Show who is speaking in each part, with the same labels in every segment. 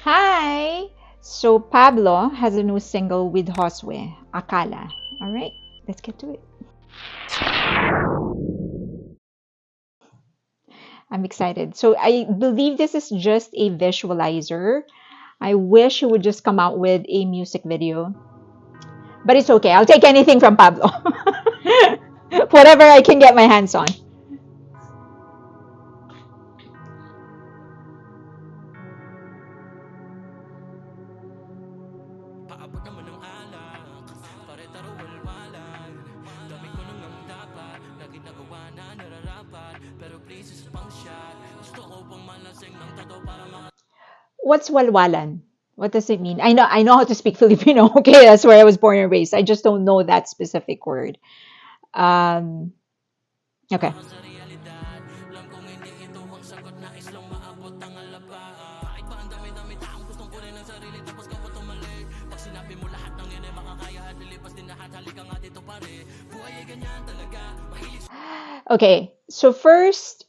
Speaker 1: Hi! So Pablo has a new single with Josue, Akala. All right, let's get to it. I'm excited. So I believe this is just a visualizer. I wish he would just come out with a music video, but it's okay. I'll take anything from Pablo. Whatever I can get my hands on. What's walwalan? What does it mean? I know how to speak Filipino. Okay, that's where I was born and raised. I just don't know that specific word. Um, okay. Okay. So first,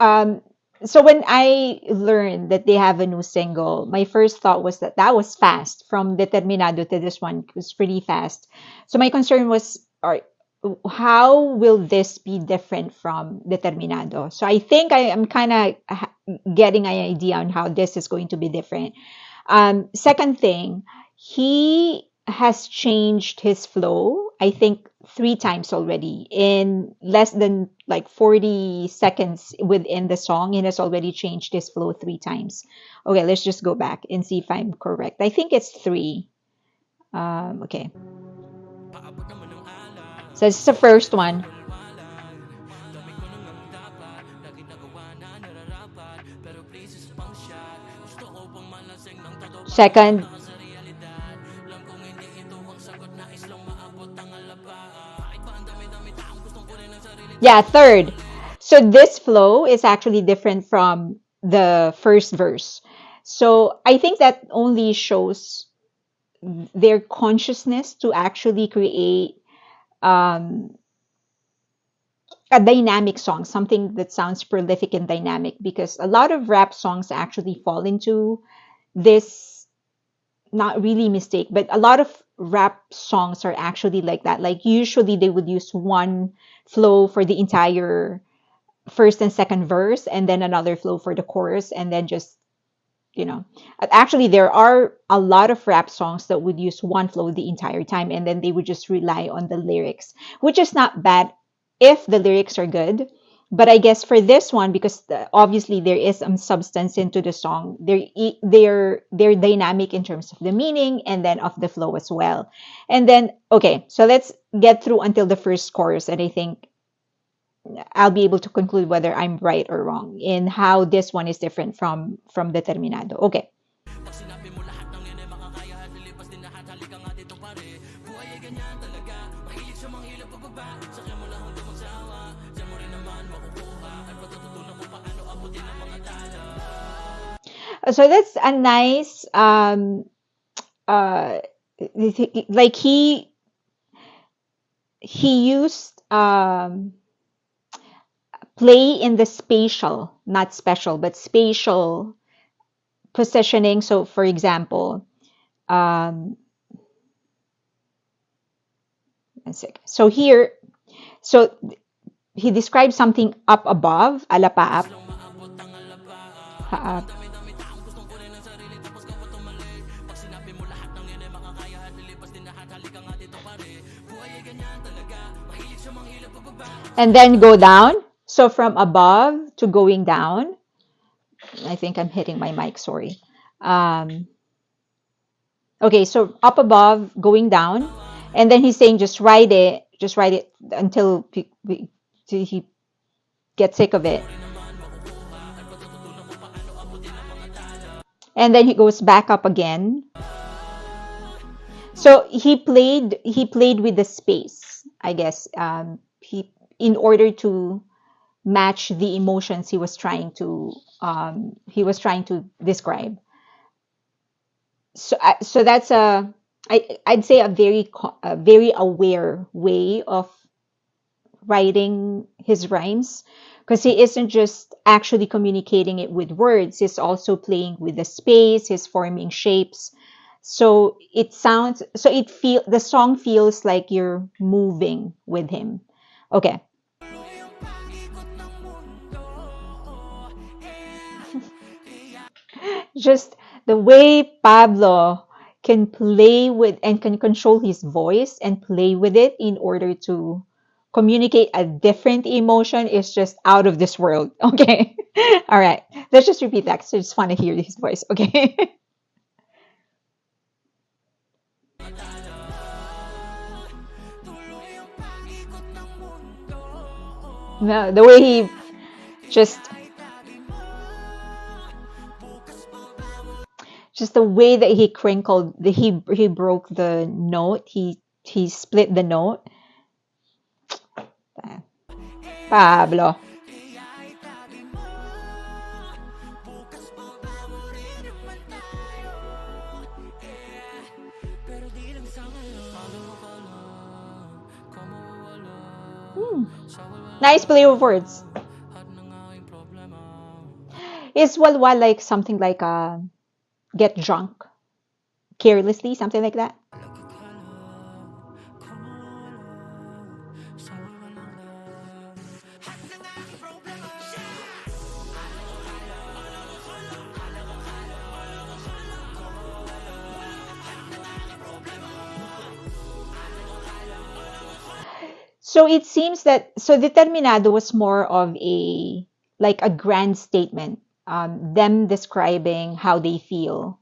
Speaker 1: um, so when I learned that they have a new single, my first thought was that that was fast. From Determinado to this one was pretty fast. So my concern was, all right, how will this be different from Determinado? So I think I am kind of getting an idea on how this is going to be different. Second thing, he has changed his flow, I think, three times already in less than like 40 seconds within the song. He has already changed his flow three times. Okay, let's just go back and see if I'm correct. I think it's three. Okay, so this is the first one. Second, yeah, third. So this flow is actually different from the first verse. So I think that only shows their consciousness to actually create um, a dynamic song, something that sounds prolific and dynamic, because a lot of rap songs actually fall into this, not really mistake, but a lot of rap songs are actually like that. Like usually they would use one flow for the entire first and second verse and then another flow for the chorus and then just actually there are a lot of rap songs that would use one flow the entire time and then they would just rely on the lyrics, which is not bad if the lyrics are good. But I guess for this one, because obviously there is some substance into the song, they're dynamic in terms of the meaning and then of the flow as well. And then okay, so let's get through until the first chorus, and I think I'll be able to conclude whether I'm right or wrong in how this one is different from Determinado. Okay. So that's a nice uh like he used play in the spatial, not special, but spatial positioning. So for example, um one sec. So here, so he describes something up above, alapaap, haap. And then go down. So from above to going down. I think I'm hitting my mic, sorry. Um, okay, so up above, going down. And then he's saying just write it until till he gets sick of it. And then he goes back up again. So he played with the space, I guess. He in order to match the emotions he was trying to describe. So that's I'd say a very aware way of writing his rhymes, because he isn't just actually communicating it with words, he's also playing with the space, he's forming shapes. So the song feels like you're moving with him. Okay. Just the way Pablo can play with and can control his voice and play with it in order to communicate a different emotion is just out of this world. Okay. All right. Let's just repeat that 'cause I just want to hear his voice. Okay. No, the way he just the way that he crinkled he broke the note, he split the note. Pablo. Hmm. Nice play of words. Is walwa like something like get drunk carelessly, something like that? So it seems that so determinado was more of a like a grand statement, them describing how they feel.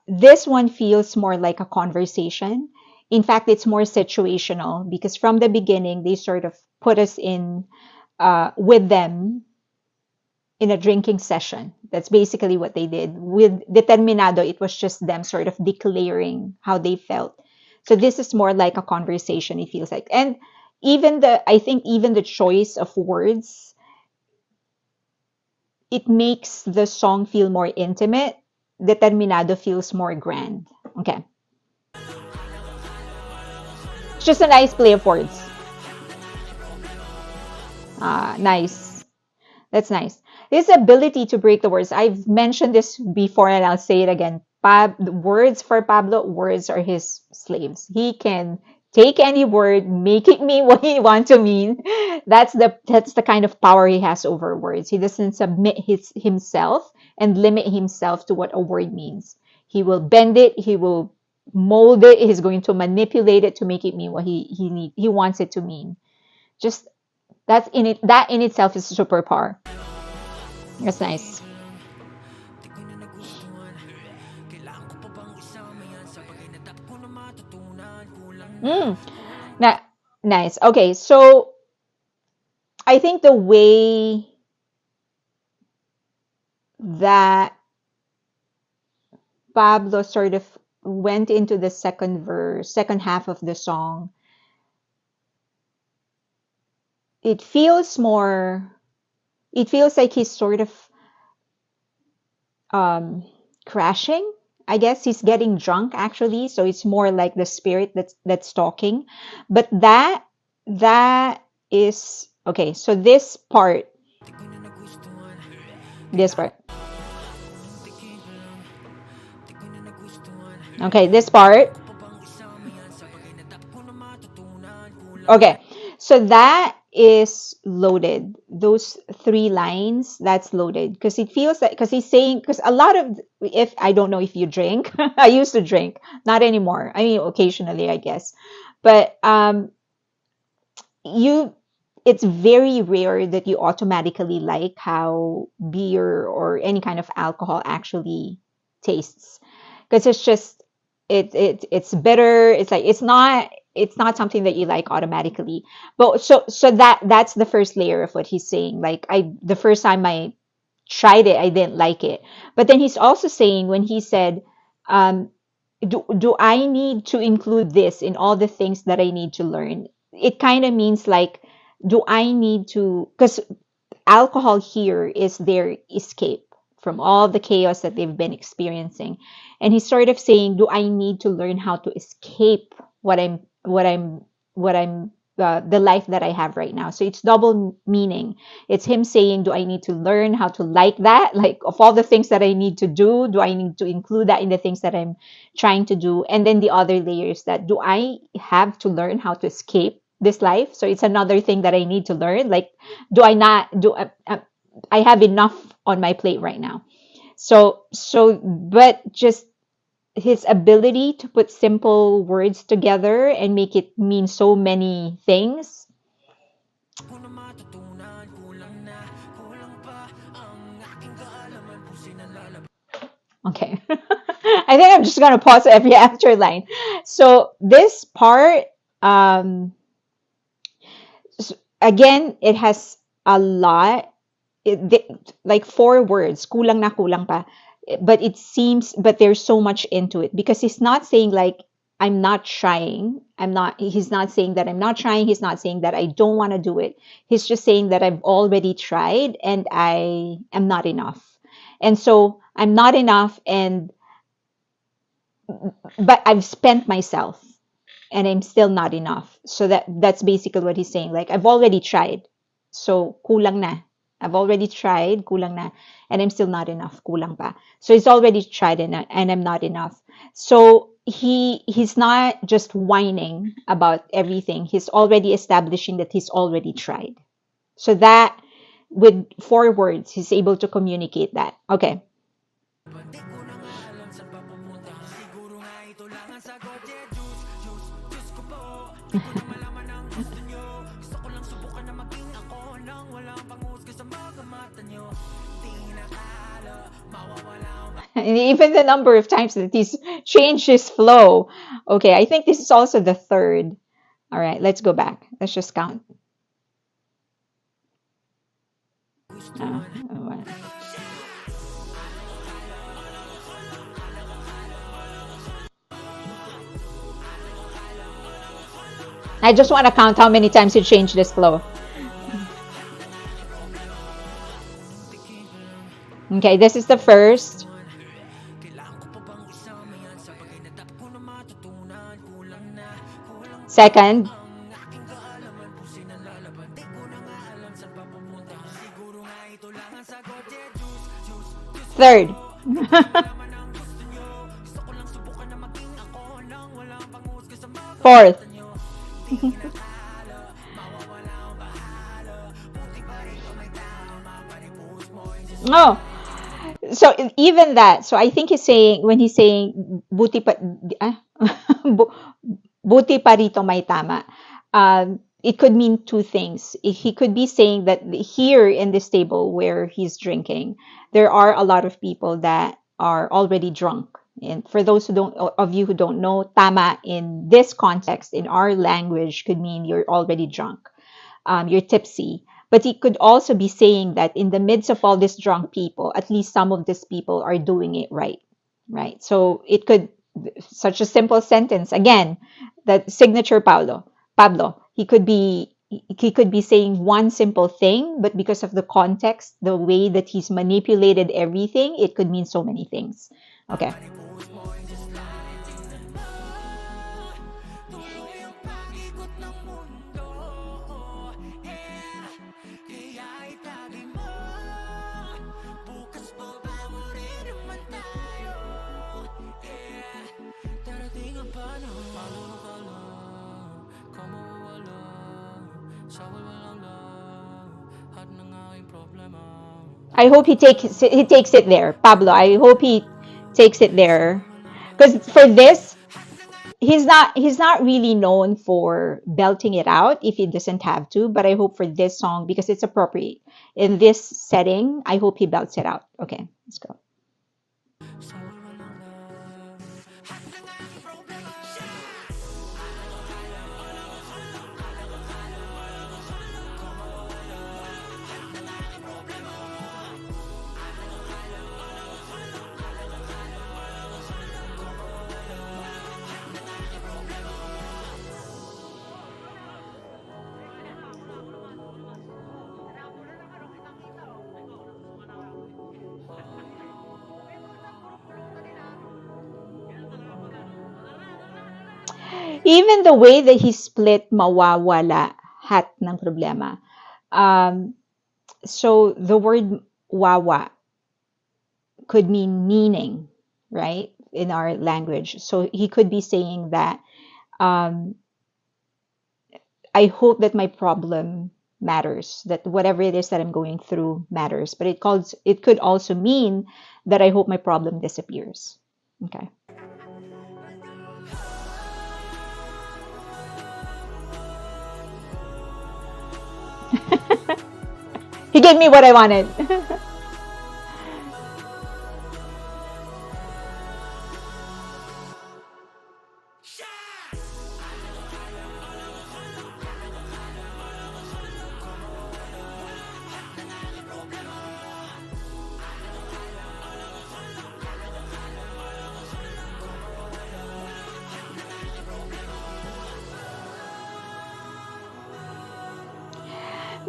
Speaker 1: This one feels more like a conversation. In fact, it's more situational because from the beginning they sort of put us in with them in a drinking session. That's basically what they did. With Determinado, it was just them sort of declaring how they felt. So this is more like a conversation, it feels like. And I think even the choice of words, it makes the song feel more intimate. Determinado feels more grand. Okay. It's just a nice play of words. Nice. That's nice. His ability to break the words. I've mentioned this before and I'll say it again. The words for Pablo, words are his slaves. He can take any word, make it mean what he wants to mean. That's the kind of power he has over words. He doesn't submit himself and limit himself to what a word means. He will bend it, he will mold it, he's going to manipulate it to make it mean what he wants it to mean. Just that in itself is a superpower. That's nice. Mm, na- nice. Okay, so I think the way that Pablo sort of went into the second half of the song, it feels more, it feels like he's sort of um, crashing. I guess he's getting drunk actually, so it's more like the spirit that's talking. But that is okay. So this part, okay, this part. Okay, so that is loaded. Those three lines, that's loaded because it feels like because he's saying because a lot of if I don't know if you drink, I used to drink, not anymore. I mean, occasionally, I guess, but you it's very rare that you automatically like how beer or any kind of alcohol actually tastes because it's just it's bitter, it's like it's not something that you like automatically. But so that's the first layer of what he's saying. Like the first time I tried it, I didn't like it. But then he's also saying when he said, um, do I need to include this in all the things that I need to learn? It kind of means like, do I need to, because alcohol here is their escape from all the chaos that they've been experiencing. And he's sort of saying, do I need to learn how to escape what I'm, what I'm, what I'm the life that I have right now. So it's double meaning. It's him saying, do I need to learn how to like that? Like, of all the things that I need to do I need to include that in the things that I'm trying to do? And then the other layer is that, do I have to learn how to escape this life? So it's another thing that I need to learn. Like, do I not do I have enough on my plate right now? But just his ability to put simple words together and make it mean so many things. Okay. I think I'm just gonna pause every after line. So this part, um, again, it has a lot. Like four words, kulang na kulang pa. But it seems, but there's so much into it because he's not saying like, I'm not trying. He's not saying that I'm not trying. He's not saying that I don't want to do it. He's just saying that I've already tried and I am not enough. And so I'm not enough, but I've spent myself and I'm still not enough. So that's basically what he's saying. Like, I've already tried. So kulang na. I've already tried, kulang na, and I'm still not enough, kulang pa. So he's already tried and I'm not enough. So he's not just whining about everything. He's already establishing that he's already tried. So that, with four words, he's able to communicate that. Okay. And even the number of times that he's changed his flow. Okay, I think this is also the third. All right, let's go back. Let's just count. Uh, I just want to count how many times he changed this flow. Okay, this is the first. Second. Third. Fourth. Oh, so even that. So I think he's saying, when he's saying buti pa ah, bu- buti pa rito may tama. It could mean two things. He could be saying that here in this table where he's drinking, there are a lot of people that are already drunk. And for those who don't, of you who don't know, tama in this context, in our language, could mean you're already drunk, you're tipsy. But he could also be saying that in the midst of all these drunk people, at least some of these people are doing it right. Right. So it could, such a simple sentence. Again, that signature Pablo. He could be saying one simple thing, but because of the context, the way that he's manipulated everything, it could mean so many things. Okay. I hope he takes it there, Pablo. I hope he takes it there, because for this, he's not really known for belting it out if he doesn't have to. But I hope for this song, because it's appropriate in this setting, I hope he belts it out. Okay, let's go. Even the way that he split mawawala, hat ng problema. Um, so the word wawa could mean meaning, right? In our language. So he could be saying that um, I hope that my problem matters, that whatever it is that I'm going through matters. But it could also mean that I hope my problem disappears. Okay. He gave me what I wanted.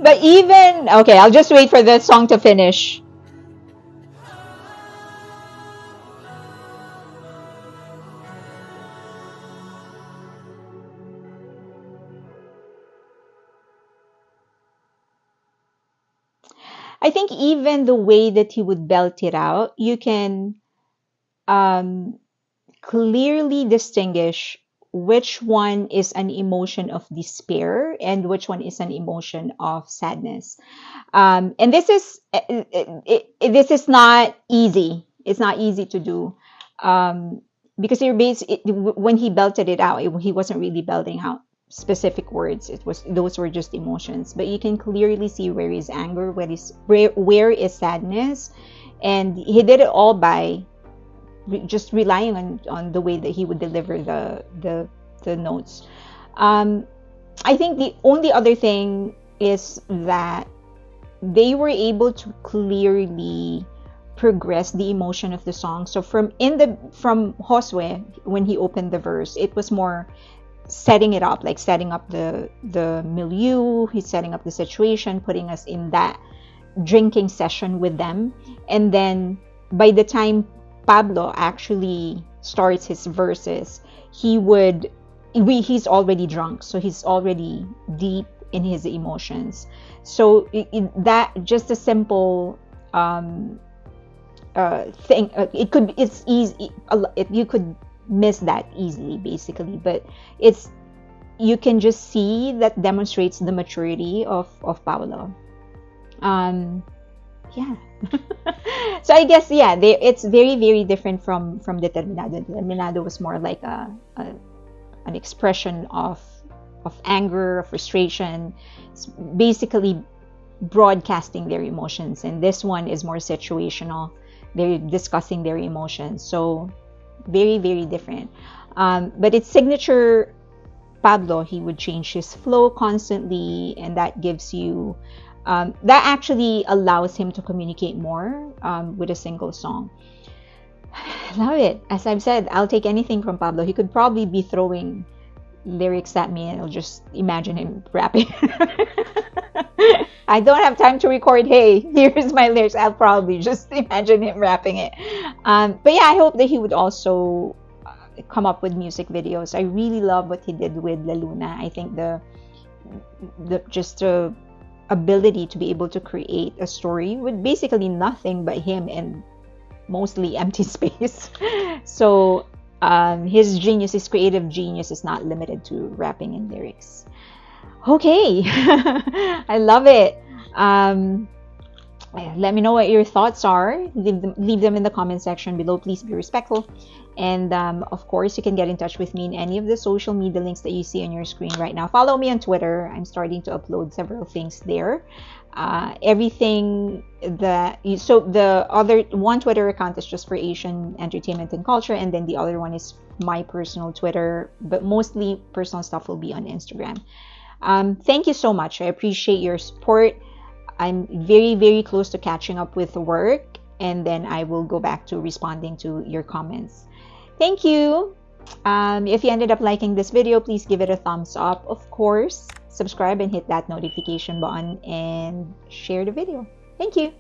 Speaker 1: But even okay, I'll just wait for the song to finish. I think even the way that he would belt it out, you can um, clearly distinguish which one is an emotion of despair and which one is an emotion of sadness. And this is not easy. It's not easy to do because when he belted it out, he wasn't really belting out specific words. It was those were just emotions, but you can clearly see where is anger, where is sadness, and he did it all by just relying on the way that he would deliver the notes. Um, I think the only other thing is that they were able to clearly progress the emotion of the song. So from Josue, when he opened the verse, it was more setting it up, like setting up the milieu. He's setting up the situation, putting us in that drinking session with them, and then by the time Pablo actually starts his verses, he's already drunk, so he's already deep in his emotions. So that just a simple thing, it's easy. You could miss that easily, basically, but it's you can just see that demonstrates the maturity of Pablo. Um, yeah. So I guess yeah, it's very very different from Determinado. Determinado was more like a an expression of anger, frustration, it's basically broadcasting their emotions, and this one is more situational. They're discussing their emotions, so very very different. But its signature Pablo, he would change his flow constantly, and that gives you that actually allows him to communicate more with a single song. Love it. As I've said, I'll take anything from Pablo. He could probably be throwing lyrics at me and I'll just imagine him rapping. I don't have time to record, hey, here's my lyrics. I'll probably just imagine him rapping it. But yeah, I hope that he would also come up with music videos. I really love what he did with La Luna. I think the ability to be able to create a story with basically nothing but him and mostly empty space. So his genius, his creative genius, is not limited to rapping and lyrics. Okay, I love it. Let me know what your thoughts are. Leave them in the comment section below. Please be respectful. And of course, you can get in touch with me in any of the social media links that you see on your screen right now. Follow me on Twitter. I'm starting to upload several things there. Everything that so the other one Twitter account is just for Asian entertainment and culture, and then the other one is my personal Twitter, but mostly personal stuff will be on Instagram. Thank you so much. I appreciate your support. I'm very, very close to catching up with work, and then I will go back to responding to your comments. Thank you. If you ended up liking this video, please give it a thumbs up. Of course, subscribe and hit that notification button and share the video. Thank you.